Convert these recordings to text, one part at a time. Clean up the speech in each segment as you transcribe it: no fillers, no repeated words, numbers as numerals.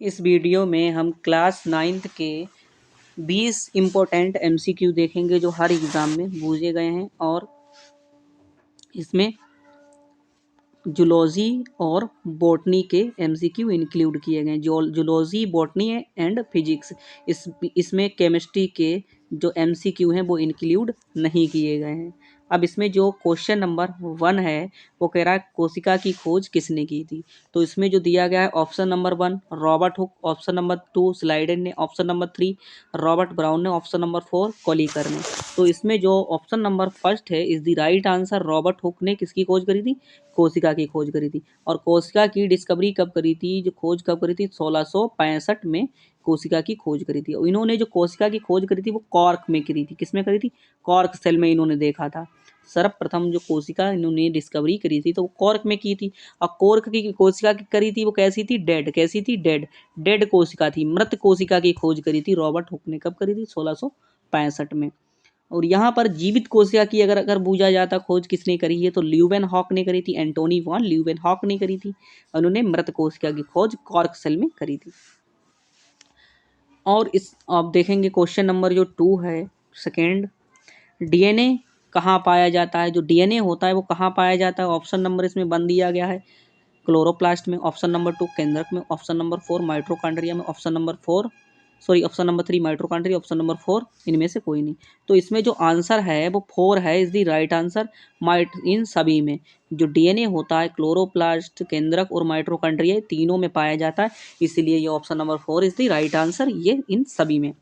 इस वीडियो में हम क्लास 9th के 20 इम्पोर्टेंट MCQ देखेंगे जो हर एग्ज़ाम में पूछे गए हैं और इसमें जूलॉजी और बॉटनी के MCQ इंक्लूड किए गए हैं। Zoology, botany and physics. इसमें केमिस्ट्री के जो MCQ हैं वो इंक्लूड नहीं किए गए हैं। अब इसमें जो क्वेश्चन नंबर 1 है वो कह रहा है कोशिका की खोज किसने की थी। तो इसमें जो दिया गया है option number 1 Robert Hooke, option number 2 Schleiden ने, ऑप्शन नंबर 3 रॉबर्ट ब्राउन ने, ऑप्शन नंबर 4 कॉलीकर ने। तो इसमें जो ऑप्शन नंबर फर्स्ट है is the right answer. Robert Hooke ने किसकी खोज करी थी? कोशिका की खोज करी थी। और कोशिका की डिस्कवरी कब करी थी, जो खोज कब करी थी? 1665 में कोशिका की खोज करी थी। और इन्होंने जो कोशिका की खोज करी थी वो कॉर्क में करी थी। किसमें करी थी? कॉर्क सेल में इन्होंने देखा था। सर्वप्रथम जो कोशिका इन्होंने डिस्कवरी करी थी तो वो कॉर्क में की थी। और कॉर्क की कोशिका की करी थी वो कैसी थी? डेड। कैसी थी? डेड। डेड कोशिका थी, मृत कोशिका की खोज करी थी रॉबर्ट हुक ने। कब करी थी? 1665 में। और यहाँ पर जीवित कोशिका की अगर अगर पूछा जाता खोज किसने करी है तो ल्यूवेन हॉक ने करी थी। एंटोनी वॉन ल्यूवेन हॉक ने करी थी। उन्होंने मृत कोशिका की खोज कॉर्क सेल में करी थी। और इस आप देखेंगे क्वेश्चन नंबर जो 2 है सेकेंड, डीएनए कहाँ पाया जाता है? जो डीएनए होता है वो कहाँ पाया जाता है? ऑप्शन नंबर इसमें बन दिया गया है क्लोरोप्लास्ट में, ऑप्शन नंबर 2 केंद्रक में, ऑप्शन नंबर 4 माइटोकॉन्ड्रिया में, option number 3 mitochondria, option number 4 इनमें से कोई नहीं। तो इसमें जो आंसर है वो 4 है, इज द राइट आंसर। इन सभी में जो डीएनए होता है क्लोरोप्लास्ट, केंद्रक और माइटोकॉन्ड्रिया तीनों में पाया जाता है, इसलिए ये option number 4 is the right answer, ये इन सभी में।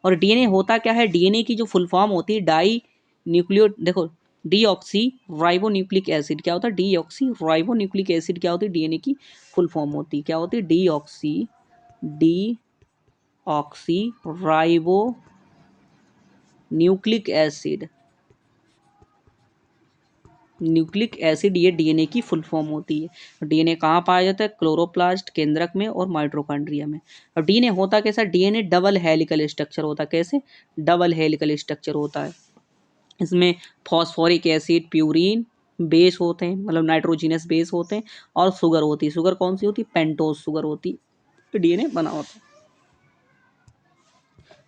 और डीएनए होता क्या है? डीएनए की जो फुल फॉर्म होती है डाई न्यूक्लियो, देखो डीऑक्सी राइबो न्यूक्लिक एसिड क्या होता है? डीऑक्सी राइबो न्यूक्लिक एसिड क्या होती है? डीएनए की फुल फॉर्म होती है। क्या होती है? Deoxy ribo nucleic acid. Nucleic acid ये डीएनए की फुल फॉर्म होती है। डीएनए कहाँ पाया जाता है? क्लोरोप्लास्ट, केंद्रक में और माइटोकॉन्ड्रिया में। अब डीएनए होता कैसा? डीएनए डबल हेलिकल स्ट्रक्चर होता है। कैसे? डबल हेलिकल स्ट्रक्चर होता है। इसमें फॉस्फोरिक एसिड, प्यूरिन बेस होते हैं, मतलब नाइट्रोजिनस बेस होते हैं, और शुगर होती है। शुगर कौन सी होती है? पेंटोज शुगर होती है। तो डीएनए बना होता है।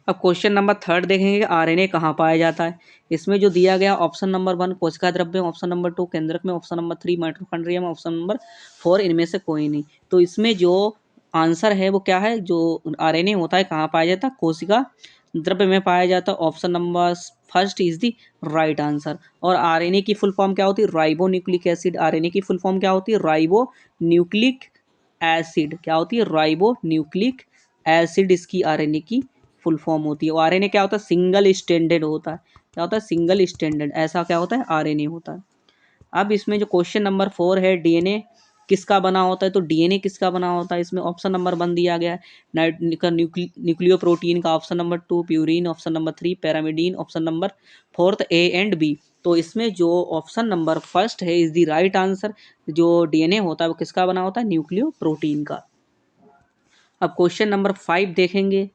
अब क्वेश्चन नंबर 3 देखेंगे आरएनए कहाँ पाया जाता है। इसमें जो दिया गया ऑप्शन नंबर 1 कोशिका द्रव्य में, ऑप्शन नंबर 2 केंद्रक में, ऑप्शन नंबर 3 माइटोकॉन्ड्रिया में, ऑप्शन नंबर 4 इनमें से कोई नहीं। तो इसमें जो आंसर है वो क्या है? जो आरएनए होता है कहाँ पाया जाता है? कोशिका द्रव्य में पाया जाता है। Option number first is the right answer. और आरएनए की फुल फॉर्म क्या होती है? Ribo nucleic acid. आरएनए की फुल फॉर्म क्या होती है? Ribo nucleic acid. क्या होती है? राइबो न्यूक्लिक एसिड इसकी आरएनए की फुल फॉर्म होती है। और आरएनए क्या होता है? सिंगल स्टैंडर्ड होता है। क्या होता है? Single standard. ऐसा क्या होता है? आरएनए होता है। अब इसमें जो क्वेश्चन नंबर 4 है डीएनए किसका बना होता है, तो डीएनए किसका बना होता है? इसमें ऑप्शन नंबर 1 दिया गया है न्यूक्लियो प्रोटीन का, option number 2 purine, option number 3 pyrimidine, option number 4 A and B. तो इसमें जो ऑप्शन नंबर फर्स्ट है इज द राइट आंसर। जो डीएनए होता है वो किसका बना होता है? न्यूक्लियो प्रोटीन का। अब क्वेश्चन नंबर 5 देखेंगे,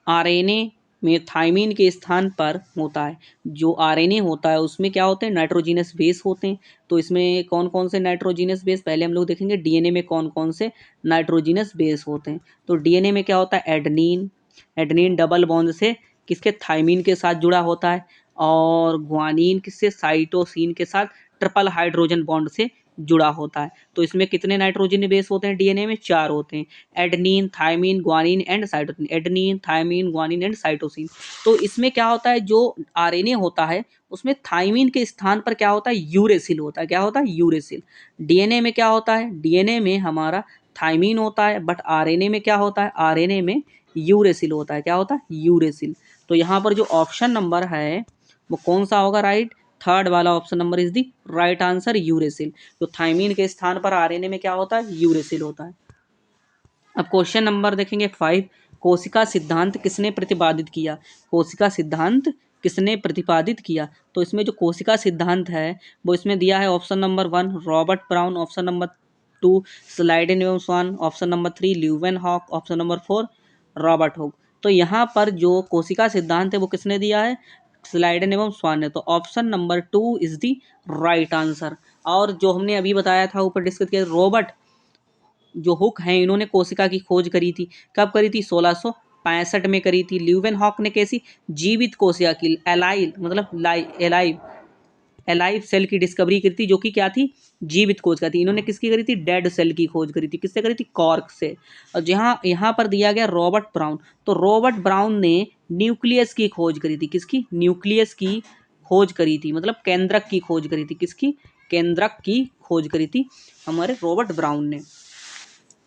आरएनए में थाइमिन के स्थान पर होता है। जो आरएनए होता है उसमें क्या होते हैं? नाइट्रोजिनस बेस होते हैं। तो इसमें कौन कौन से नाइट्रोजिनस बेस पहले हम लोग देखेंगे। डीएनए में कौन कौन से नाइट्रोजिनस बेस होते हैं? तो डीएनए में क्या होता है? एडनिन। एडनिन डबल बॉन्ड से किसके? थाइमिन के साथ जुड़ा होता है। और ग्वानिन किससे? साइटोसिन के साथ ट्रिपल हाइड्रोजन बॉन्ड से जुड़ा होता है। तो इसमें कितने नाइट्रोजन बेस होते हैं? डीएनए में 4 होते हैं। Adenine, thymine, guanine and cytosine. Adenine, thymine, guanine and cytosine. तो इसमें क्या होता है? जो आरएनए होता है उसमें थाइमिन के स्थान पर क्या होता है? यूरेसिल होता है। क्या होता है? यूरेसिल। डीएनए में क्या होता है? डीएनए में हमारा थाइमिन होता है, बट आरएनए में क्या होता है? आरएनए में यूरेसिल होता है। क्या होता है? यूरेसिल। तो यहाँ पर जो ऑप्शन नंबर है वो कौन सा होगा? राइट, थर्ड वाला option number is the right answer, uracil. तो थाइमिन के स्थान पर आरएनए में क्या होता है? यूरेसिल होता है। अब क्वेश्चन नंबर देखेंगे 5, कोशिका सिद्धांत किसने प्रतिपादित किया? कोशिका सिद्धांत किसने प्रतिपादित किया? तो इसमें जो कोशिका सिद्धांत है वो इसमें दिया है option number 1 Robert Brown, option number 2 Schleiden एवं Schwann, option number 3 Leeuwenhoek, option number 4 Robert Hooke. तो यहाँ पर जो कोशिका सिद्धांत है वो किसने दिया है? स्लाइडेन एवं स्वान ने। तो option number 2 is the right answer. और जो हमने अभी बताया था ऊपर डिस्कस किया, रॉबर्ट जो हुक हैं इन्होंने कोशिका की खोज करी थी। कब करी थी? 1665 में करी थी। ल्यूवेनहॉक ने कैसी? जीवित कोशिका की, एलाइव मतलब एलाइव एलाइव सेल की डिस्कवरी करी थी, जो कि क्या थी? जीवित कोशिका थी। इन्होंने किसकी करी थी? डेड सेल की खोज करी थी। किससे करी थी? कॉर्क से। और जहाँ यहाँ पर दिया गया रॉबर्ट ब्राउन, तो रॉबर्ट ब्राउन ने न्यूक्लियस की खोज करी थी। किसकी? न्यूक्लियस की खोज करी थी, मतलब केंद्रक की खोज करी थी। किसकी? केंद्रक की खोज करी थी हमारे रॉबर्ट ब्राउन ने।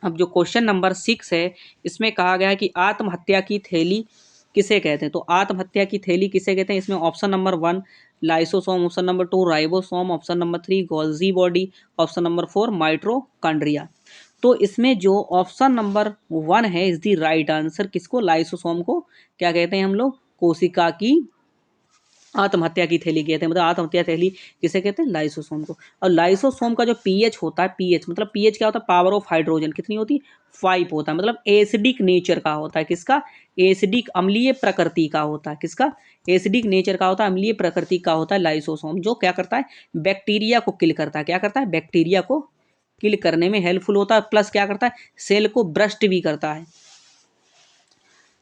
अब जो क्वेश्चन नंबर 6 है, इसमें कहा गया है कि आत्महत्या की थैली किसे कहते हैं? तो आत्महत्या की थैली किसे कहते हैं? इसमें option number 1 lysosome, option number 2 ribosome, option number 3 Golgi body, option number 4 mitochondria. तो इसमें जो ऑप्शन नंबर 1 है इज द राइट आंसर। किसको? लाइसोसोम को क्या कहते हैं हम लोग? कोशिका की आत्महत्या की थैली कहते हैं, मतलब आत्महत्या थैली किसे कहते हैं? लाइसोसोम को। और लाइसोसोम का जो पीएच होता है, पीएच मतलब पीएच क्या होता है? पावर ऑफ हाइड्रोजन कितनी होती है? 5 होता है, मतलब एसिडिक नेचर का होता है। किसका? एसिडिक, अम्लीय प्रकृति का होता है। किसका? एसिडिक नेचर का होता है, अम्लीय प्रकृति का होता है लाइसोसोम, जो क्या करता है? बैक्टीरिया को किल करता है। क्या करता है? बैक्टीरिया को किल करने में हेल्पफुल होता है, प्लस क्या करता है? सेल को ब्रस्ट भी करता है।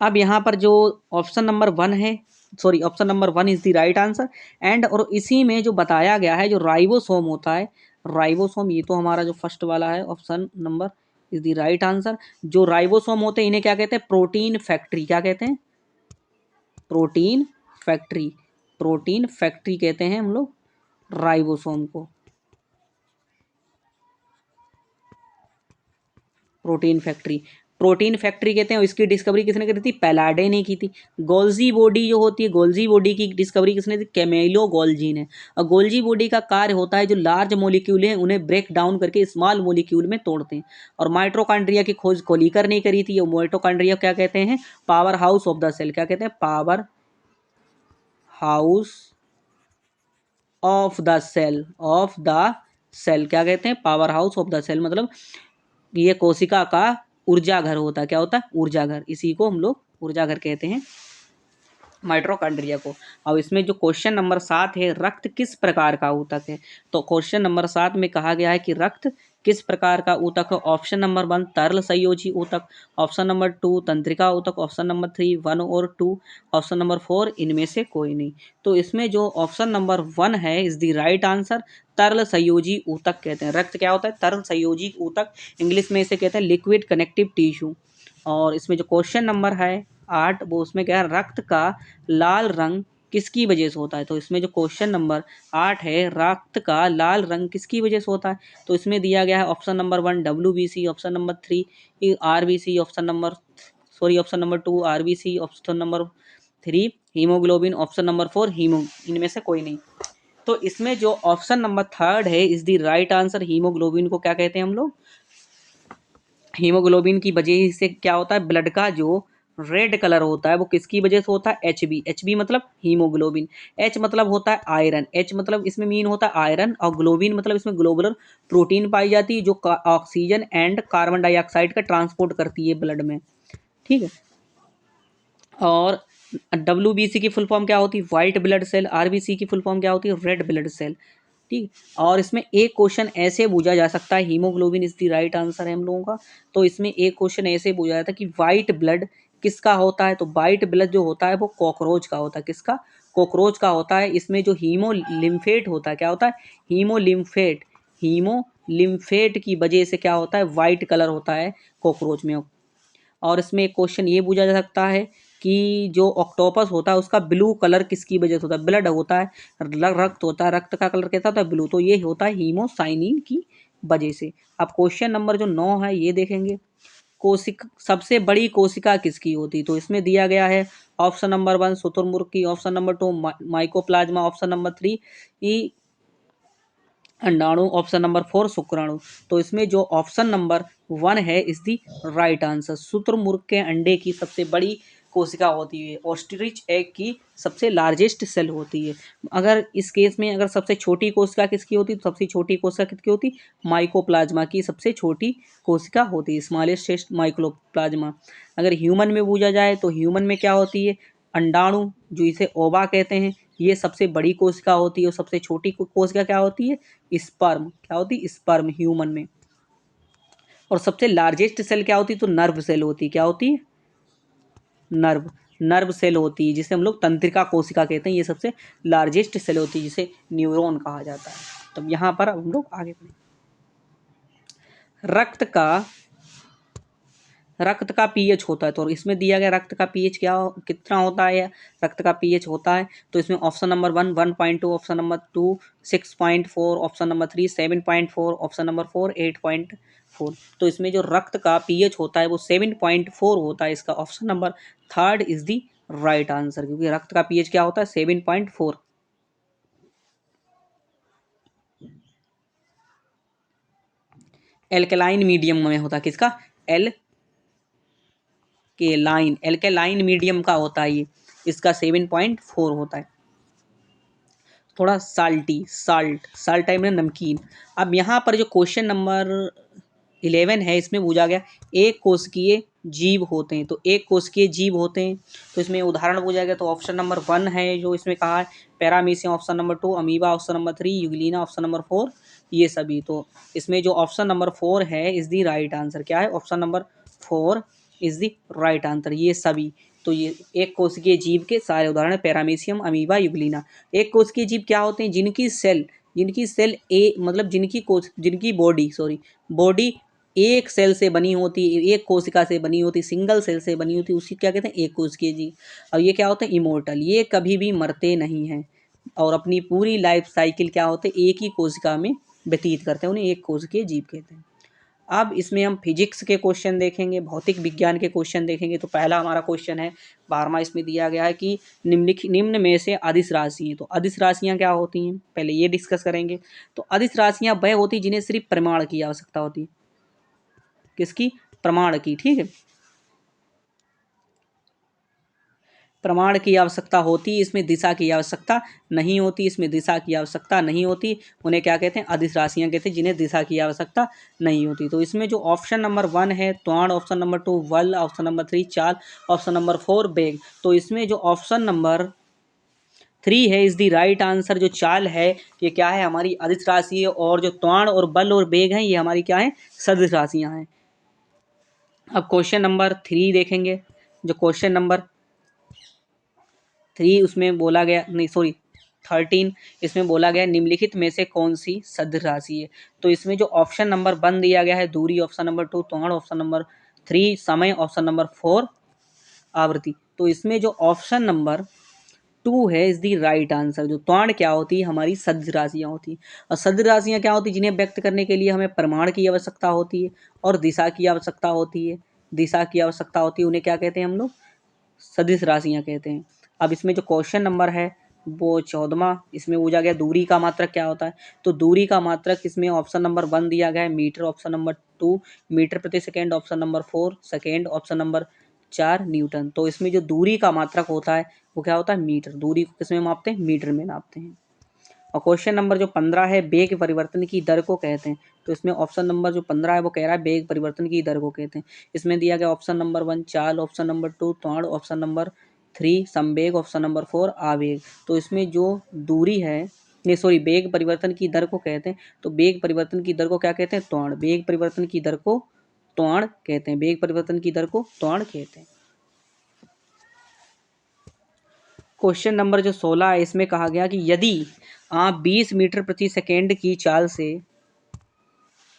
अब यहाँ पर जो ऑप्शन नंबर 1 है, sorry option number 1 is the right answer. And और इसी में जो बताया गया है, जो राइबोसोम होता है, राइबोसोम, ये तो हमारा जो फर्स्ट वाला है option number is the right answer. जो राइबोसोम होते हैं इन्हें क्या कहते हैं? Protein factory. क्या कहते हैं? Protein factory. प्रोटीन फैक्ट्री कहते हैं हम लोग राइबोसोम को, प्रोटीन फैक्ट्री। प्रोटीन फैक्ट्री कहते हैं। इसकी डिस्कवरी किसने करी थी? पैलाडे ने की थी। गोल्जी बॉडी जो होती है, गोल्जी बॉडी की डिस्कवरी किसने की? कैमेलो गोल्जी ने। और गोल्जी बॉडी का कार्य होता है जो लार्ज मोलिक्यूल हैं उन्हें ब्रेक डाउन करके स्मॉल मोलिक्यूल में तोड़ते हैं। और माइटोकॉन्ड्रिया की खोज कोलीकर ने करी थी। और माइटोकॉन्ड्रिया क्या कहते हैं? Power house of the cell. क्या कहते हैं? Power house of the cell, of the cell क्या कहते हैं? Power house of the cell, मतलब ये कोशिका का ऊर्जा घर होता है। क्या होता है? ऊर्जा घर। इसी को हम लोग ऊर्जा घर कहते हैं, माइटोकॉन्ड्रिया को। अब इसमें जो क्वेश्चन नंबर 7 है, रक्त किस प्रकार का ऊतक है? तो क्वेश्चन नंबर 7 में कहा गया है कि रक्त किस प्रकार का ऊतक है? ऑप्शन नंबर 1 तरल संयोजी ऊतक, ऑप्शन नंबर 2 तंत्रिका ऊतक, ऑप्शन नंबर 3 1 और 2, ऑप्शन नंबर 4 इनमें से कोई नहीं। तो इसमें जो ऑप्शन नंबर 1 है इज द राइट आंसर। तरल संयोजी ऊतक कहते हैं। रक्त क्या होता है? तरल संयोजी ऊतक, इंग्लिश में इसे कहते हैं लिक्विड कनेक्टिव टिश्यू। और इसमें जो क्वेश्चन नंबर है 8, वो उसमें क्या है? रक्त का लाल रंग किसकी वजह से होता है? तो इसमें जो क्वेश्चन नंबर 8 है, रक्त का लाल रंग किसकी वजह से होता है? तो इसमें दिया गया है option number 1 WBC, option number 3 RBC, option number 2 RBC, option number 3 haemoglobin, option number 4 haemo, इनमें से कोई नहीं। तो इसमें जो ऑप्शन नंबर 3 है is the right answer. Haemoglobin को क्या कहते हैं हम लोग? हीमोग्लोबिन की वजह से क्या होता है? ब्लड का जो रेड कलर होता है वो किसकी वजह से होता है? एचबी। एचबी मतलब हीमोग्लोबिन। एच मतलब होता है आयरन। एच मतलब इसमें मीन होता है आयरन, और ग्लोबिन मतलब इसमें ग्लोबुलर प्रोटीन पाई जाती है जो ऑक्सीजन एंड कार्बन डाइऑक्साइड का ट्रांसपोर्ट करती है ब्लड में। ठीक है। और WBC की फुल फॉर्म क्या होती है? White blood cell. RBC की फुल फॉर्म क्या होती है? Red blood cell. ठीक। और इसमें एक क्वेश्चन ऐसे पूछा जा सकता है, haemoglobin is the right answer है हम लोगों का। तो इसमें एक क्वेश्चन ऐसे पूछा जाता है कि वाइट ब्लड किसका होता है? तो वाइट ब्लड जो होता है वो कॉकरोच का होता है। किसका? कॉकरोच का होता है। इसमें जो हीमो लिम्फेट होता है, क्या होता है? हीमो लिम्फेट। हीमो लिम्फेट की वजह से क्या होता है? वाइट कलर होता है कॉकरोच में। और इसमें एक क्वेश्चन ये पूछा जा सकता है कि जो ऑक्टोपस होता है उसका ब्लू कलर किसकी वजह से होता है? ब्लड होता है, रक्त होता है, रक्त का कलर कैसा होता है? ब्लू। तो ये होता है हीमोसाइनिन की वजह से। अब क्वेश्चन नंबर जो 9 है ये देखेंगे, कोशिका, सबसे बड़ी कोशिका किसकी होती? तो इसमें दिया गया है ऑप्शन नंबर 1 शुतुरमुर्ग की, option number 2 mycoplasma, option number 3 अंडाणु, ऑप्शन नंबर 4 शुक्राणु। तो इसमें जो ऑप्शन नंबर 1 है इज दी राइट आंसर। शुतुरमुर्ग के अंडे की सबसे बड़ी कोशिका होती है। ऑस्ट्रिच एग की सबसे लार्जेस्ट सेल होती है। अगर इस केस में अगर सबसे छोटी कोशिका किसकी होती तो सबसे छोटी कोशिका किसकी होती? माइकोप्लाज्मा की सबसे छोटी कोशिका होती है, स्मॉलेस्ट माइक्रोप्लाज्मा। अगर ह्यूमन में पूछा जाए तो ह्यूमन में क्या होती है? अंडाणु, जो इसे ओवा कहते हैं, ये सबसे बड़ी कोशिका होती है। और सबसे छोटी कोशिका क्या होती है? स्पर्म। क्या होती है? स्पर्म ह्यूमन में। और सबसे लार्जेस्ट सेल क्या होती है, तो नर्व सेल होती है। क्या होती है, नर्व सेल होती है, जिसे हम लोग तंत्रिका कोशिका कहते हैं। ये सबसे लार्जेस्ट सेल होती है, जिसे न्यूरॉन कहा जाता है। तब यहाँ पर हम लोग आगे बढ़ें। रक्त का रक्त का पीएच होता है, तो इसमें दिया गया रक्त का पीएच क्या कितना होता है, रक्त का पीएच होता है। तो इसमें option number 1 1.2, option number 2 6.4, option number 3 7.4, option number 4 8.4। तो इसमें जो रक्त का पीएच होता है वो 7.4 होता है। इसका option number third is the right answer, क्योंकि रक्त का पीएच क्या होता है, 7.4। एल्कलाइन मीडियम में होता है, किसका, एल के लाइन, एल्केलाइन मीडियम का होता है ये, इसका 7.4 होता है। थोड़ा साल्टी, साल्ट टाइप में नमकीन। अब यहाँ पर जो क्वेश्चन नंबर 11 है, इसमें पूछा गया एक कोशिकीय जीव होते हैं, तो एक कोशिकीय जीव होते हैं, तो इसमें उदाहरण पूछा गया। तो ऑप्शन नंबर 1 है जो इसमें कहा है paramecium, option number 2 amoeba, option number 3 Euglena, option number 4 ये सभी। तो इसमें जो ऑप्शन नंबर 4 है इज द राइट आंसर। क्या है, option number 4 is the right answer, ये सभी। तो ये एक कोशिकीय जीव के सारे उदाहरण पैरामीशियम, अमीबा, यूग्लिना। एक कोशिकीय जीव क्या होते हैं, जिनकी सेल ए मतलब जिनकी बॉडी एक सेल से बनी होती, एक कोशिका से बनी होती, सिंगल सेल से बनी होती, उसी क्या कहते हैं, एक कोशिकीय जीव। अब ये क्या होते हैं, इमोर्टल, ये कभी भी मरते नहीं हैं और अपनी पूरी लाइफ साइकिल क्या होते हैं, एक ही कोशिका में व्यतीत करते हैं, उन्हें एक कोशिकीय जीव कहते हैं। अब इसमें हम फिजिक्स के क्वेश्चन देखेंगे, भौतिक विज्ञान के क्वेश्चन देखेंगे। तो पहला हमारा क्वेश्चन है 12वां, इसमें दिया गया है कि निम्न में से अदिश राशि है। तो अदिश राशियाँ क्या होती हैं, पहले ये डिस्कस करेंगे। तो अदिश राशियाँ वह होती हैं जिन्हें सिर्फ प्रमाण की आवश्यकता होती है, किसकी, प्रमाण की, ठीक है, प्रमाण की आवश्यकता होती, इसमें दिशा की आवश्यकता नहीं होती, इसमें दिशा की आवश्यकता नहीं होती, उन्हें क्या कहते हैं, अदिश राशियाँ कहते हैं, जिन्हें दिशा की आवश्यकता नहीं होती। तो इसमें जो ऑप्शन नंबर 1 है त्वरण, ऑप्शन नंबर 2 वल, ऑप्शन नंबर 3 चाल, ऑप्शन नंबर 4 बेग। तो इसमें जो ऑप्शन नंबर 3 है इज द राइट आंसर। जो चाल है ये क्या है, हमारी अदिश राशि है, और जो त्वरण और बल और बेग हैं ये हमारी क्या है, सदिश राशियाँ हैं। अब क्वेश्चन नंबर 3 देखेंगे। जो क्वेश्चन नंबर 3 उसमें बोला गया, नहीं सॉरी 13, इसमें बोला गया निम्नलिखित में से कौन सी सदिश राशि है। तो इसमें जो ऑप्शन नंबर 1 दिया गया है दूरी, ऑप्शन नंबर 2 त्वरण, ऑप्शन नंबर 3 समय, ऑप्शन नंबर 4 आवृत्ति। तो इसमें जो ऑप्शन नंबर 2 है इज दी राइट आंसर। जो त्वरण क्या होती है, हमारी सदिश राशियाँ होती हैं, और सदिश राशियाँ क्या होती हैं, जिन्हें व्यक्त करने के लिए हमें प्रमाण की आवश्यकता होती है और दिशा की आवश्यकता होती है, उन्हें क्या कहते हैं हम लोग, सदिश राशियाँ कहते हैं। अब इसमें जो क्वेश्चन नंबर है वो 14वां, इसमें पूछा गया दूरी का मात्रक क्या होता है। तो दूरी का मात्रक इसमें ऑप्शन नंबर 1 दिया गया है मीटर, ऑप्शन नंबर 2 मीटर प्रति second, option number 4 second, option number 4 Newton. तो इसमें जो दूरी का मात्रक होता है वो क्या होता है, मीटर। दूरी को किस में मापते हैं, मीटर में नापते हैं। और क्वेश्चन नंबर जो 15 है वेग परिवर्तन की दर को कहते हैं। तो इसमें ऑप्शन नंबर जो 15 है वो कह रहा है वेग परिवर्तन की दर को कहते हैं। इसमें दिया गया ऑप्शन नंबर 1 चाल, ऑप्शन नंबर 2 त्वरण, ऑप्शन नंबर 3 संवेग, ऑप्शन नंबर 4 आवेग। तो इसमें जो दूरी है, नहीं सॉरी, वेग परिवर्तन की दर को कहते हैं। तो वेग परिवर्तन की दर को क्या कहते हैं, त्वरण। वेग परिवर्तन की दर को त्वरण कहते हैं, वेग परिवर्तन की दर को त्वरण कहते हैं। क्वेश्चन नंबर जो 16 है इसमें कहा गया कि यदि आप 20 मीटर प्रति सेकेंड की चाल से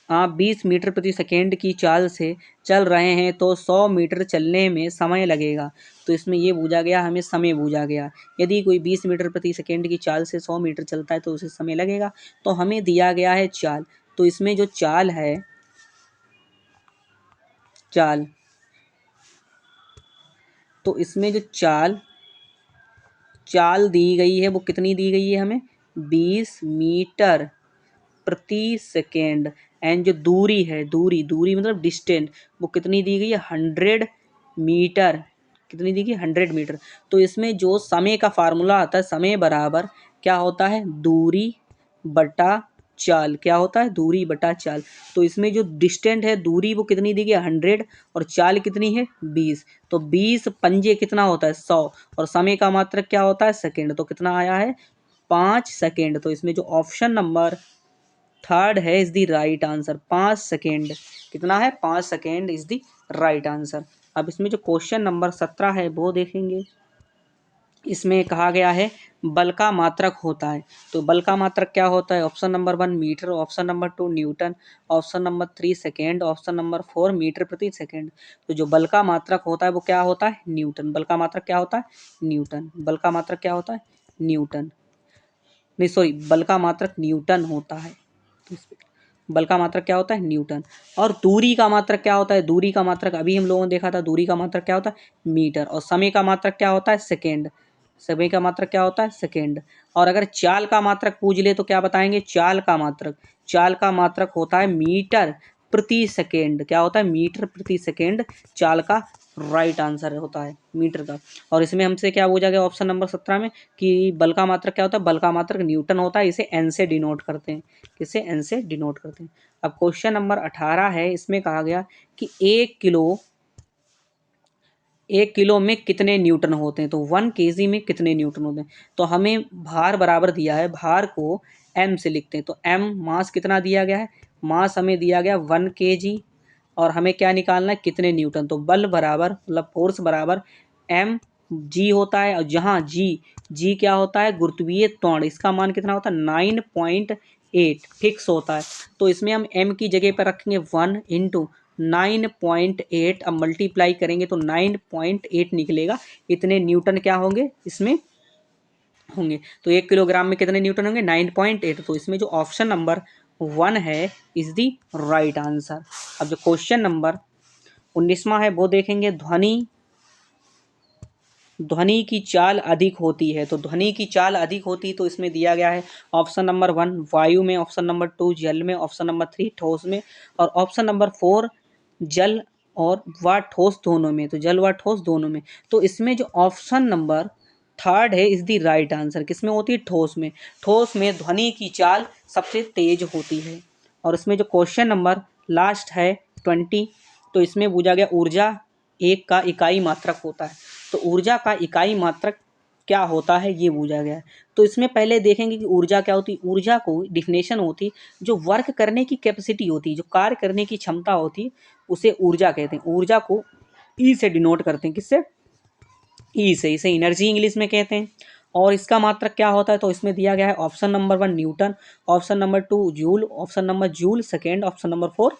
आप 20 मीटर प्रति सेकेंड की चाल से चल रहे हैं तो 100 मीटर चलने में समय लगेगा। तो इसमें ये पूछा गया, हमें समय पूछा गया। यदि कोई 20 मीटर प्रति सेकेंड की चाल से 100 मीटर चलता है तो उसे समय लगेगा। तो हमें दिया गया है चाल। तो इसमें जो चाल है, चाल तो इसमें जो चाल चाल दी गई है वो कितनी दी गई है हमें, 20 मीटर प्रति सेकेंड। एंड जो दूरी है, दूरी मतलब डिस्टेंस, वो कितनी दी गई है, 100 मीटर। कितनी दी गई, 100 मीटर। तो इसमें जो समय का फार्मूला आता है, समय बराबर क्या होता है, दूरी बटा चाल। क्या होता है, दूरी बटा चाल। तो इसमें जो डिस्टेंस है, दूरी वो कितनी दी गई है, 100, और चाल कितनी है, 20। तो 20 पंजे कितना होता है, 100, और समय का मात्रक क्या होता है, सेकेंड। तो कितना आया है, 5 सेकेंड। तो इसमें जो ऑप्शन नंबर थर्ड है is the right answer. 5 second, कितना है? 5 second is the right answer. अब इसमें जो क्वेश्चन नंबर 17 है वो देखेंगे। इसमें कहा गया है बल का मात्रक होता है। तो बल का मात्रक क्या होता है? Option number 1 metre, option number 2 newton, option number 3 second, option number 4 metre प्रति सेकेंड। तो जो बल का मात्रक होता है वो क्या होता है? न्यूटन। बल का मात्रक क्या होता है? न्यूटन। बल का मात्रक क्या होता है? न्यूटन। नहीं सॉरी, बल का मात्रक न्यूटन होता है। बल का मात्रक क्या होता है? न्यूटन। और दूरी का मात्रक क्या होता है? दूरी का मात्रक अभी हम लोगों ने देखा था, दूरी का मात्रक क्या होता है? मीटर। और समय का मात्रक क्या होता है? सेकेंड। समय का मात्रक क्या होता है? सेकेंड। और अगर चाल का मात्रक पूछ ले तो क्या बताएंगे? चाल का मात्रक, चाल का मात्रक होता है मीटर प्रति सेकेंड। क्या होता है? मीटर प्रति सेकेंड चाल का राइट आंसर होता है, मीटर का। और इसमें हमसे क्या पूछा गया ऑप्शन नंबर 17 में कि बल का मात्रक क्या होता है? बल का मात्रक न्यूटन होता है। इसे एन से डिनोट करते हैं। किसे? एन से डिनोट करते हैं। अब क्वेश्चन नंबर 18 है। इसमें कहा गया कि 1 किलो में कितने न्यूटन होते हैं? तो 1 kg में कितने न्यूटन होते हैं? तो हमें भार बराबर दिया है, भार को एम से लिखते हैं। तो एम मास कितना दिया गया है? मास हमें दिया गया 1 kg। और हमें क्या निकालना है? कितने न्यूटन। तो बल बराबर मतलब फोर्स बराबर एम जी होता है। और जहाँ जी, जी क्या होता है? गुरुत्वीय त्वरण। इसका मान कितना होता है? 9.8 फिक्स होता है। तो इसमें हम एम की जगह पर रखेंगे 1 इंटू 9.8। अब मल्टीप्लाई करेंगे तो 9.8 निकलेगा। इतने न्यूटन क्या होंगे इसमें? होंगे। तो 1 किलोग्राम में कितने न्यूटन होंगे? 9.8। तो इसमें जो ऑप्शन नंबर 1 है इज द राइट आंसर। अब जो क्वेश्चन नंबर 19वां है वो देखेंगे। ध्वनि की चाल अधिक होती है। तो ध्वनि की चाल अधिक होती तो इसमें दिया गया है ऑप्शन नंबर 1 वायु में, ऑप्शन नंबर 2 जल में, ऑप्शन नंबर 3 ठोस में, और ऑप्शन नंबर 4 जल और व ठोस दोनों में। तो जल व ठोस दोनों में। तो इसमें जो ऑप्शन नंबर थर्ड है इज द राइट आंसर। किसमें होती है? ठोस में। ठोस में ध्वनि की चाल सबसे तेज होती है। और इसमें जो क्वेश्चन नंबर लास्ट है 20, तो इसमें पूछा गया ऊर्जा एक का इकाई मात्रक होता है। तो ऊर्जा का इकाई मात्रक क्या होता है ये पूछा गया है। तो इसमें पहले देखेंगे कि ऊर्जा क्या होती है। ऊर्जा को डिफिनेशन होती जो वर्क करने की कैपेसिटी होती है, जो कार्य करने की क्षमता होती है, उसे ऊर्जा कहते हैं। ऊर्जा को ई से डिनोट करते हैं। किससे? ई से। इसे एनर्जी इंग्लिश में कहते हैं। और इसका मात्रक क्या होता है? तो इसमें दिया गया है option number 1 Newton, option number 2 joule, option number joule second, option number 4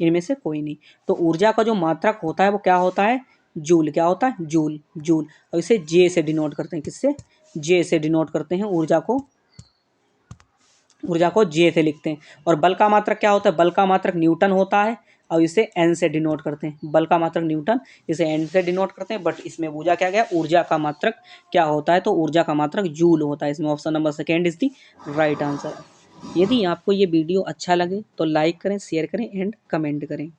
इनमें से कोई नहीं। तो ऊर्जा का जो मात्रक होता है वो क्या होता है? जूल। क्या होता है? जूल। जूल। और इसे जे से डिनोट करते हैं। किससे? जे से डिनोट करते हैं ऊर्जा को। ऊर्जा को जे से लिखते हैं। और बल का मात्रक क्या होता है? बल का मात्रक न्यूटन होता है। और इसे एन से डिनोट करते हैं। बल का मात्रक न्यूटन, इसे एन से डिनोट करते हैं। बट इसमें पूछा क्या गया? ऊर्जा का मात्रक क्या होता है? तो ऊर्जा का मात्रक जूल होता है। इसमें option number second is the right answer. यदि आपको ये वीडियो अच्छा लगे तो लाइक करें, शेयर करें एंड कमेंट करें।